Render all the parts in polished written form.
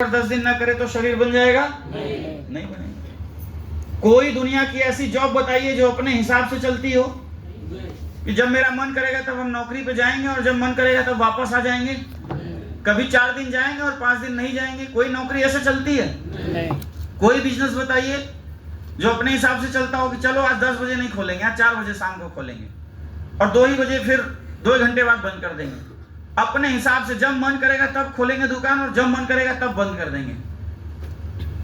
10 दिन ना करे तो शरीर बन जाएगा? नहीं बनेगा। कोई दुनिया की ऐसी जॉब बताइए जो अपने हिसाब से चलती हो, कि जब मेरा मन करेगा तब हम नौकरी पे जाएंगे और जब मन करेगा तब वापस आ जाएंगे। कभी 4 दिन जाएंगे और 5 दिन नहीं जाएंगे। कोई नौकरी ऐसे चलती है? नहीं। कोई बिजनेस बताइए जो अपने हिसाब से चलता हो कि चलो आज 10 बजे नहीं खोलेंगे, आज 4 बजे शाम को खोलेंगे और 2 ही बजे फिर 2 घंटे बाद बंद कर देंगे। अपने हिसाब से जब मन करेगा तब खोलेंगे दुकान और जब मन करेगा तब बंद कर देंगे।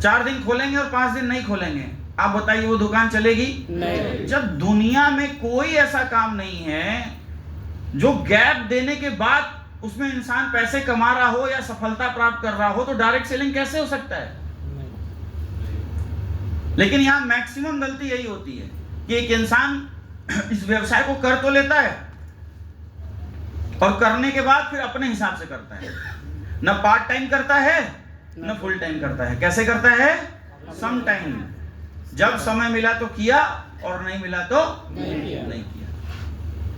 4 दिन खोलेंगे और 5 दिन नहीं खोलेंगे। आप बताइए वो दुकान चलेगी? नहीं। जब दुनिया में कोई ऐसा काम नहीं है जो गैप देने के बाद उसमें इंसान पैसे कमा रहा हो या सफलता प्राप्त कर रहा हो, तो डायरेक्ट सेलिंग कैसे हो सकता है? लेकिन यहां मैक्सिमम गलती यही होती है कि एक इंसान इस व्यवसाय को कर तो लेता है और करने के बाद फिर अपने हिसाब से करता है। न पार्ट टाइम करता है न फुल टाइम करता है। कैसे करता है? Some time. जब समय मिला तो किया और नहीं मिला तो नहीं किया।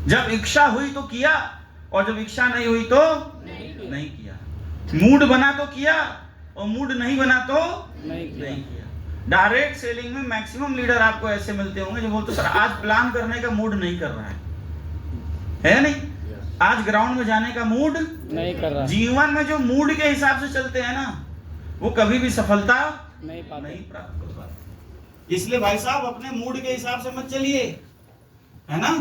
जब इच्छा हुई तो किया और जब इच्छा नहीं हुई तो नहीं किया। मूड बना तो किया और मूड नहीं बना तो नहीं किया। डायरेक्ट सेलिंग में मैक्सिमम लीडर आपको ऐसे मिलते होंगे जो बोलते सर आज प्लान करने का मूड नहीं कर रहा है नहीं? आज ग्राउंड में जाने का मूड नहीं कर रहा। जीवन में जो मूड के हिसाब से चलते हैं ना, वो कभी भी सफलता नहीं प्राप्त कर पाते। इसलिए भाई साहब अपने मूड के हिसाब से मत चलिए, है ना?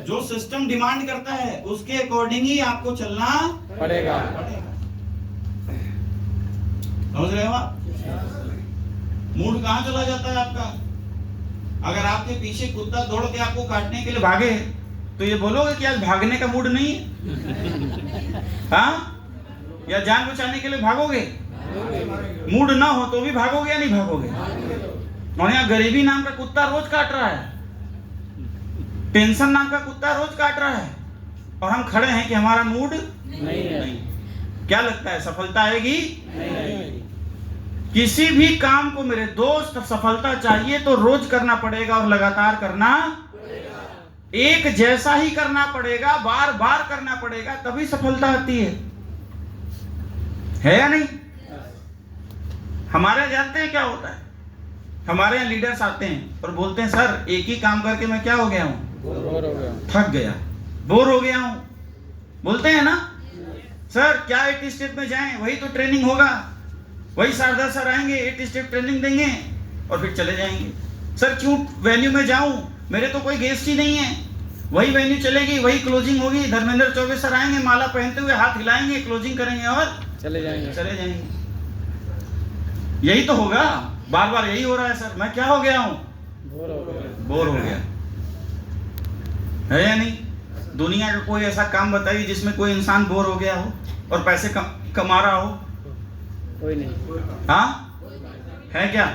जो सिस्टम डिमांड करता है उसके अकॉर्डिंग ही आपको चलना पड़ेगा। समझ रहे हो आप? मूड कहाँ चला जाता है आपका? अगर आपके पीछे कुत्ता दौड़ के आपको काटने के लिए भागे तो ये बोलोगे कि आज भागने का मूड नहीं है? हाँ? या जान बचाने के लिए भागोगे? मूड ना हो तो भी भागोगे या नहीं भागोगे? और यहाँ गरीबी नाम का कुत्ता रोज काट रहा है, टेंशन नाम का कुत्ता रोज काट रहा है और हम खड़े हैं कि हमारा मूड नहीं। क्या लगता है सफलता आएगी? नहीं। किसी भी काम को मेरे दोस्त सफलता चाहिए तो रोज करना पड़ेगा और लगातार करना, एक जैसा ही करना पड़ेगा, बार बार करना पड़ेगा, तभी सफलता आती है या नहीं? हमारे जानते हैं क्या होता है? हमारे यहाँ लीडर्स आते हैं और बोलते हैं सर एक ही काम करके मैं क्या हो गया हूँ? बोर हो गया, थक गया, बोर हो गया हूँ। बोलते हैं ना सर क्या 8 स्टेप में जाएं, वही तो ट्रेनिंग होगा, वही शारदा सर आएंगे 8 स्टेप ट्रेनिंग देंगे और फिर चले जाएंगे। सर क्यों वेन्यू में जाऊं, मेरे तो कोई गेस्ट ही नहीं है, वही वेन्यू चलेगी, वही क्लोजिंग होगी, धर्मेंद्र चौबे सर आएंगे माला पहनते हुए हाथ हिलाएंगे, क्लोजिंग करेंगे और चले जाएंगे। यही तो होगा, बार बार यही हो रहा है सर। मैं क्या हो गया हूं? बोर हो गया है या नहीं? दुनिया का कोई ऐसा काम बताइए जिसमें कोई इंसान बोर हो गया हो और पैसे कमा रहा हो? कोई नहीं। हाँ है क्या?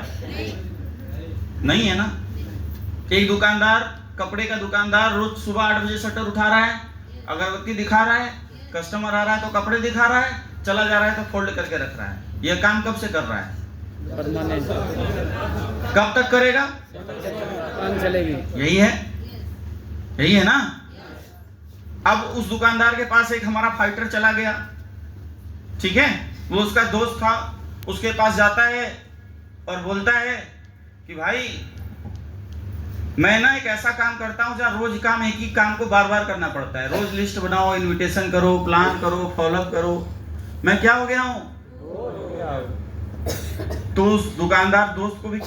नहीं है ना। एक दुकानदार, कपड़े का दुकानदार रोज सुबह 8 बजे शटर उठा रहा है, अगरबत्ती दिखा रहा है, कस्टमर आ रहा है तो कपड़े दिखा रहा है, चला जा रहा है तो फोल्ड करके रख रहा है। यह काम कब से कर रहा है? परमानेंट। कब तक करेगा? काम चलेगी। यही है ना। अब उस दुकानदार के पास एक हमारा फाइटर चला गया, ठीक है, वो उसका दोस्त था, उसके पास जाता है और बोलता है कि भाई मैं ना एक ऐसा काम करता हूं जहां रोज काम, एक ही काम को बार बार करना पड़ता है, रोज लिस्ट बनाओ, इनविटेशन करो, प्लान करो, फॉलोअप करो, मैं क्या हो गया हूं? तो उस दुकानदार दोस्त को भी